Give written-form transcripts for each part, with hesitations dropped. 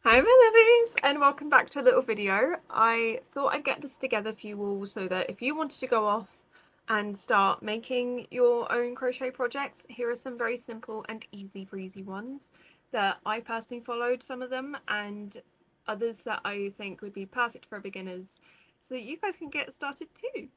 Hi my lovies, and welcome back to a little video. I thought I'd get this together for you all so that if you wanted to go off and start making your own crochet projects, here are some very simple and easy breezy ones that I personally followed, some of them, and others that I think would be perfect for beginners so that you guys can get started too.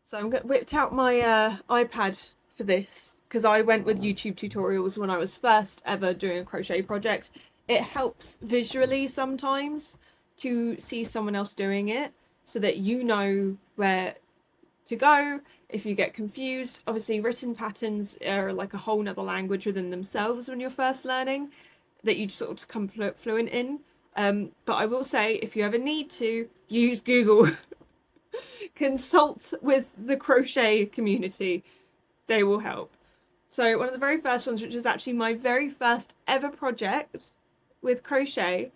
So I'm whipped out my iPad for this because I went with YouTube tutorials when I was first ever doing a crochet project. It helps visually sometimes to see someone else doing it so that you know where to go if you get confused. Obviously, written patterns are like a whole nother language within themselves when you're first learning that you sort of become fluent in. But I will say, if you ever need to, use Google. Consult with the crochet community, they will help. So one of the very first ones, which is actually my very first ever project with crochet,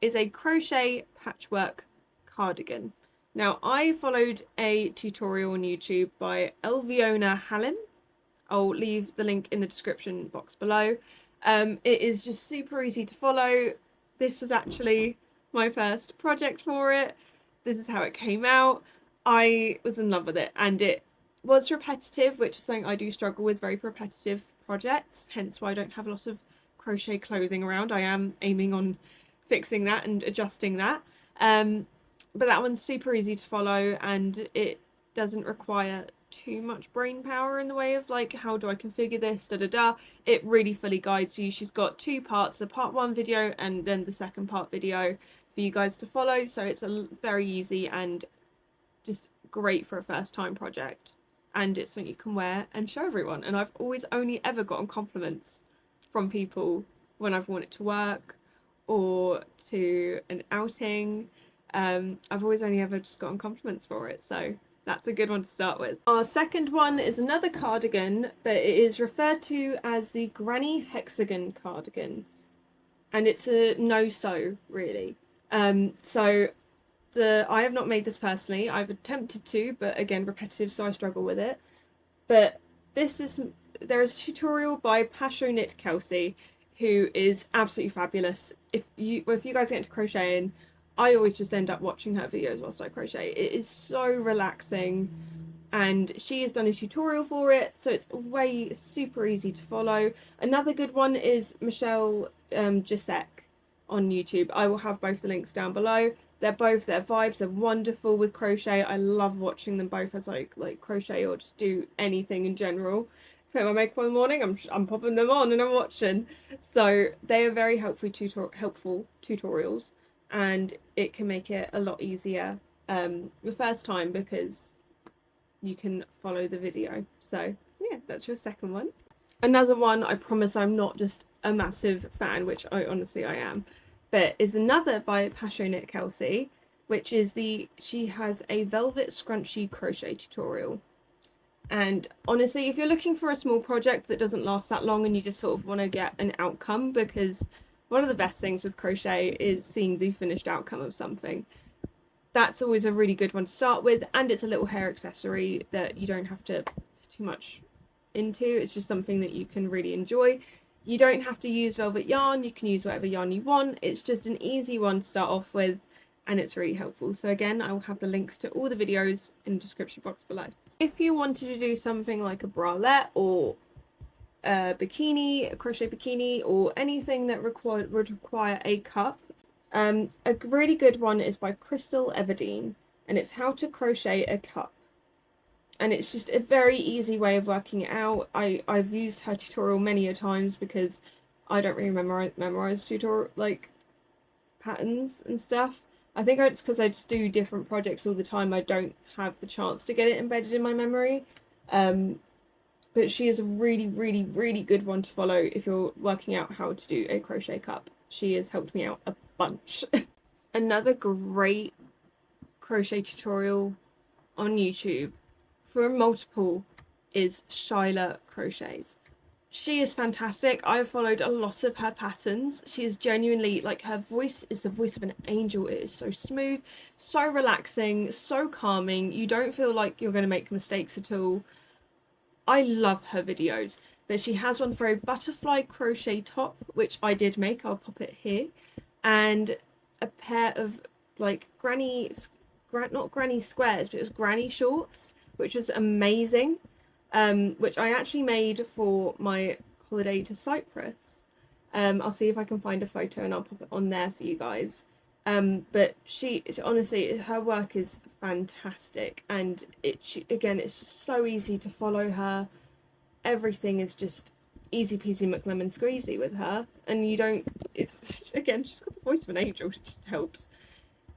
is a crochet patchwork cardigan. Now I followed a tutorial on YouTube by Elviona Hallen. I'll leave the link in the description box below. It is just super easy to follow. This was actually my first project for it. This is how it came out. I was in love with it, and it was repetitive, which is something I do struggle with, very repetitive projects, hence why I don't have a lot of crochet clothing around. I am aiming on fixing that and adjusting that. But that one's super easy to follow, and it doesn't require too much brain power in the way of like, how do I configure this, It really fully guides you. She's got two parts, the part one video and then the second part video for you guys to follow, so it's a very easy and just great for a first time project, and it's something you can wear and show everyone. And I've always only ever gotten compliments from people when I've worn it to work or to an outing. I've always only ever just gotten compliments for it, so that's a good one to start with. Our second one is another cardigan, but it is referred to as the Granny Hexagon Cardigan, and it's a no-sew really. I have not made this personally. I've attempted to, but again, repetitive, so I struggle with it. But there is a tutorial by Patchwork Kelsey, who is absolutely fabulous. If you guys get into crocheting, I always just end up watching her videos whilst I crochet. It is so relaxing, and she has done a tutorial for it, so it's way super easy to follow. Another good one is Michelle Gisek on YouTube. I will have both the links down below. Their vibes are wonderful with crochet. I love watching them both as like crochet or just do anything in general. Put my makeup on in the morning, I'm popping them on and I'm watching. So they are very helpful tutorials, and it can make it a lot easier the first time because you can follow the video. So yeah, that's your second one. Another one, I promise I'm not just a massive fan, which I honestly I am, but is another by Patchwork Kelsey, which is she has a velvet scrunchie crochet tutorial. And honestly, if you're looking for a small project that doesn't last that long and you just sort of want to get an outcome, because one of the best things with crochet is seeing the finished outcome of something, that's always a really good one to start with. And it's a little hair accessory that you don't have to put too much into. It's just something that you can really enjoy. You don't have to use velvet yarn, you can use whatever yarn you want. It's just an easy one to start off with, and it's really helpful. So again, I will have the links to all the videos in the description box below. If you wanted to do something like a bralette or a bikini, a crochet bikini, or anything that would require a cup, a really good one is by Crystal Everdeen, and it's How to Crochet a Cup. And it's just a very easy way of working it out. I've used her tutorial many a times because I don't really memorize tutorial like patterns and stuff. I think it's because I just do different projects all the time. I don't have the chance to get it embedded in my memory. But she is a really, really, really good one to follow if you're working out how to do a crochet cup. She has helped me out a bunch. Another great crochet tutorial on YouTube for multiple is Shyler Crochets. She is fantastic. I've followed a lot of her patterns. She is genuinely, like, her voice is the voice of an angel. It is so smooth, so relaxing, so calming. You don't feel like you're going to make mistakes at all. I love her videos, but she has one for a butterfly crochet top, which I did make. I'll pop it here, and a pair of like not granny squares, but it was granny shorts, which was amazing, which I actually made for my holiday to Cyprus. I'll see if I can find a photo and I'll pop it on there for you guys. But she honestly, her work is fantastic, and again, it's just so easy to follow her. Everything is just easy peasy McLemon squeezy with her, and you don't, it's, again, she's got the voice of an angel, it just helps.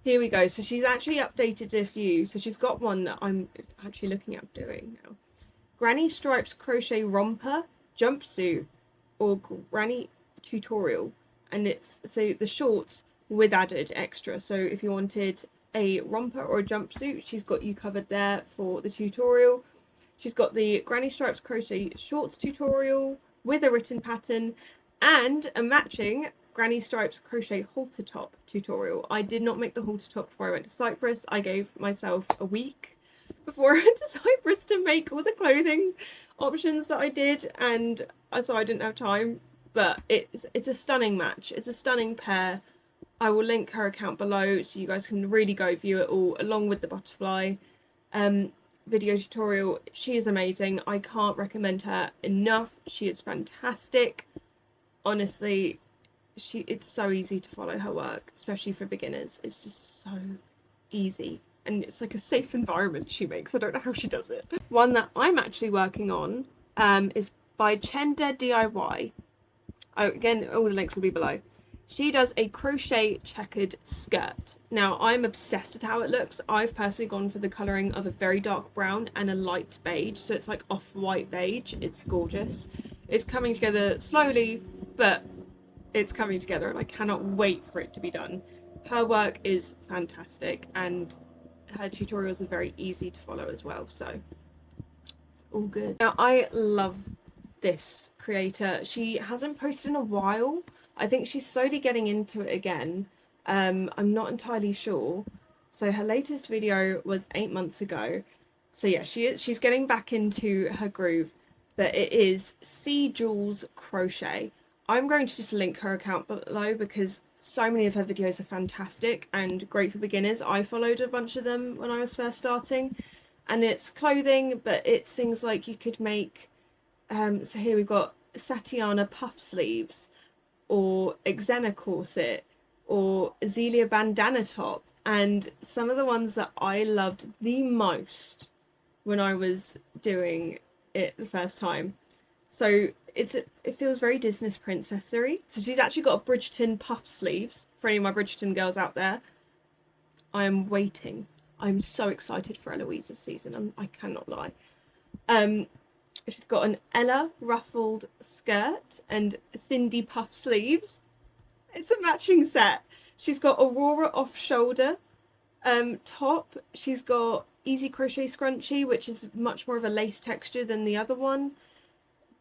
Here we go. So she's actually updated a few. So she's got one that I'm actually looking at doing now. Granny Stripes Crochet Romper Jumpsuit, or Granny Tutorial, and it's so the shorts with added extra. So if you wanted a romper or a jumpsuit, she's got you covered there for the tutorial. She's got the Granny Stripes Crochet Shorts tutorial with a written pattern and a matching Granny Stripes Crochet halter top tutorial. I did not make the halter top before I went to Cyprus. I gave myself a week before I went to Cyprus to make all the clothing options that I did, and so I didn't have time. But it's a stunning match. It's a stunning pair. I will link her account below so you guys can really go view it all, along with the butterfly video tutorial. She is amazing. I can't recommend her enough. She is fantastic. Honestly, it's so easy to follow her work, especially for beginners. It's just so easy, and it's like a safe environment she makes. I don't know how she does it. One that I'm actually working on is by Chenda DIY. Oh, again, all the links will be below. She does a crochet checkered skirt. Now, I'm obsessed with how it looks. I've personally gone for the colouring of a very dark brown and a light beige, so it's like off-white beige. It's gorgeous. It's coming together slowly, but it's coming together, and I cannot wait for it to be done. Her work is fantastic, and her tutorials are very easy to follow as well, so it's all good. Now, I love this creator. She hasn't posted in a while. I think she's slowly getting into it again. I'm not entirely sure. So her latest video was 8 months ago. So yeah, she's getting back into her groove. But it is CJewels Crochet. I'm going to just link her account below because so many of her videos are fantastic and great for beginners. I followed a bunch of them when I was first starting, and it's clothing, but it's things like you could make, so here we've got Satiana puff sleeves, or Xena corset, or Azealia bandana top, and some of the ones that I loved the most when I was doing it the first time. So it feels very Disney princess-y. So she's actually got a Bridgerton puff sleeves for any of my Bridgerton girls out there. I am waiting. I'm so excited for Eloise's season. I cannot lie. She's got an Ella ruffled skirt and Cindy puff sleeves. It's a matching set. She's got Aurora off-shoulder top. She's got Easy Crochet Scrunchie, which is much more of a lace texture than the other one.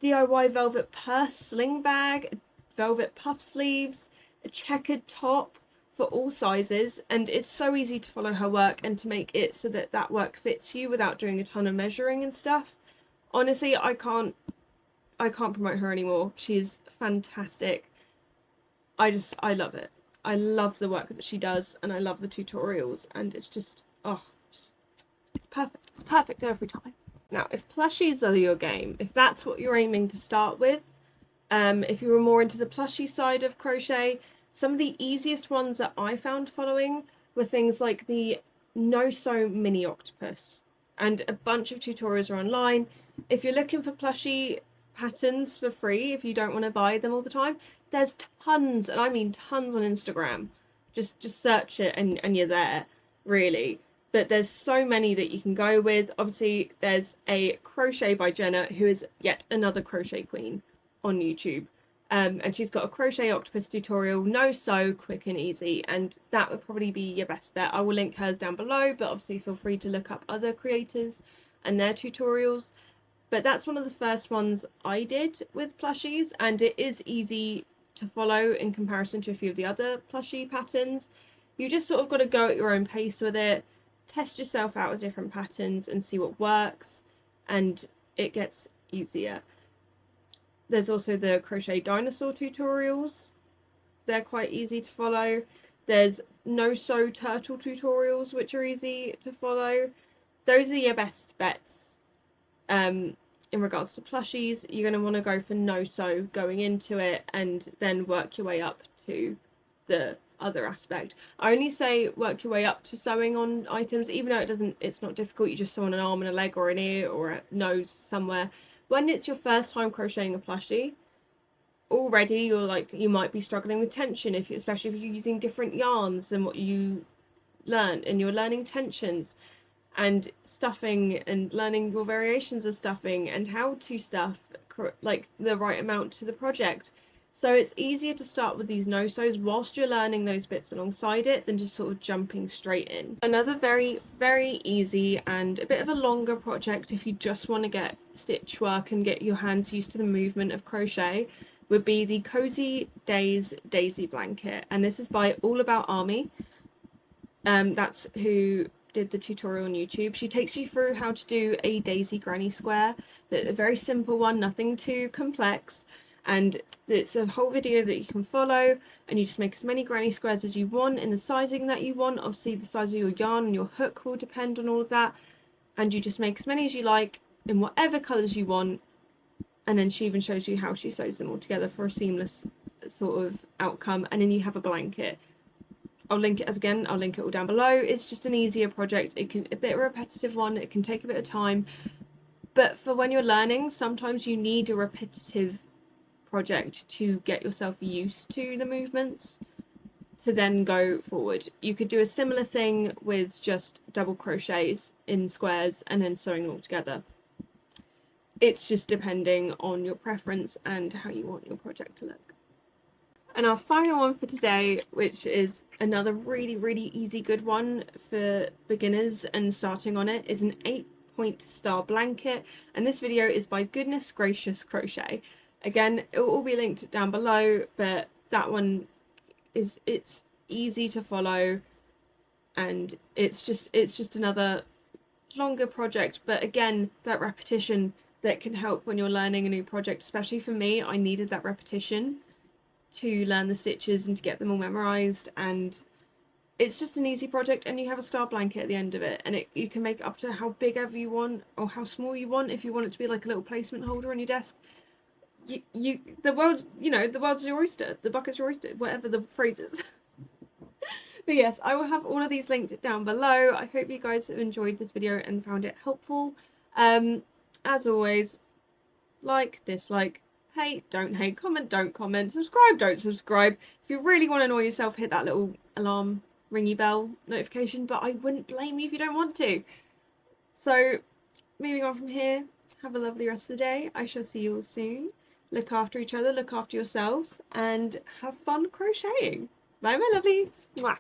DIY velvet purse, sling bag, velvet puff sleeves, a checkered top for all sizes, and it's so easy to follow her work and to make it so that that work fits you without doing a ton of measuring and stuff. Honestly, I can't promote her anymore. She's fantastic. I love it. I love the work that she does, and I love the tutorials, and it's just, it's perfect. It's perfect every time. Now, if plushies are your game, if that's what you're aiming to start with, if you were more into the plushie side of crochet, some of the easiest ones that I found following were things like the Sew Mini Octopus, and a bunch of tutorials are online. If you're looking for plushie patterns for free, if you don't want to buy them all the time, there's tons, and I mean tons, on Instagram. Just search it and you're there, really. But there's so many that you can go with. Obviously, there's a Crochet by Jenna, who is yet another crochet queen on YouTube. And she's got a Crochet Octopus tutorial, no sew, quick and easy. And that would probably be your best bet. I will link hers down below, but obviously feel free to look up other creators and their tutorials. But that's one of the first ones I did with plushies, and it is easy to follow in comparison to a few of the other plushie patterns. You just sort of got to go at your own pace with it. Test yourself out with different patterns and see what works, and it gets easier. There's also the crochet dinosaur tutorials. They're quite easy to follow. There's no sew turtle tutorials, which are easy to follow. Those are your best bets. In regards to plushies, you're going to want to go for no sew going into it and then work your way up to the other aspect. I only say work your way up to sewing on items, even though it's not difficult. You just sew on an arm and a leg or an ear or a nose somewhere. When it's your first time crocheting a plushie, already you might be struggling with tension, especially if you're using different yarns than what you learn, and you're learning tensions and stuffing and learning your variations of stuffing and how to stuff like the right amount to the project. So it's easier to start with these no-sews whilst you're learning those bits alongside it than just sort of jumping straight in. Another very, very easy and a bit of a longer project, if you just want to get stitch work and get your hands used to the movement of crochet, would be the Cozy Days Daisy Blanket. And this is by All About Army. That's who did the tutorial on YouTube. She takes you through how to do a daisy granny square, a very simple one, nothing too complex. And it's a whole video that you can follow, and you just make as many granny squares as you want in the sizing that you want. Obviously the size of your yarn and your hook will depend on all of that, and you just make as many as you like in whatever colours you want. And then she even shows you how she sews them all together for a seamless sort of outcome. And then you have a blanket. I'll link it all down below. It's just an easier project. A bit of a repetitive one. It can take a bit of time, but for when you're learning, sometimes you need a repetitive project to get yourself used to the movements to then go forward. You could do a similar thing with just double crochets in squares and then sewing them all together. It's just depending on your preference and how you want your project to look. And our final one for today, which is another really, really easy good one for beginners and starting on it, is an 8-point star blanket. And this video is by Goodness Gracious Crochet. Again, it will all be linked down below, but that one it's easy to follow, and it's just another longer project, but again, that repetition that can help when you're learning a new project. Especially for me, I needed that repetition to learn the stitches and to get them all memorized, and it's just an easy project. And you have a star blanket at the end of it, and you can make it up to how big ever you want or how small you want. If you want it to be like a little placement holder on your desk, the world's your oyster, the bucket's your oyster, whatever the phrase is. But yes, I will have all of these linked down below. I hope you guys have enjoyed this video and found it helpful. As always, like, dislike, hate, don't hate, comment, don't comment, subscribe, don't subscribe. If you really want to annoy yourself, hit that little alarm ringy bell notification, but I wouldn't blame you if you don't want to. So moving on from here, have a lovely rest of the day. I shall see you all soon. Look after each other, look after yourselves, and have fun crocheting. Bye, my lovelies. Mwah.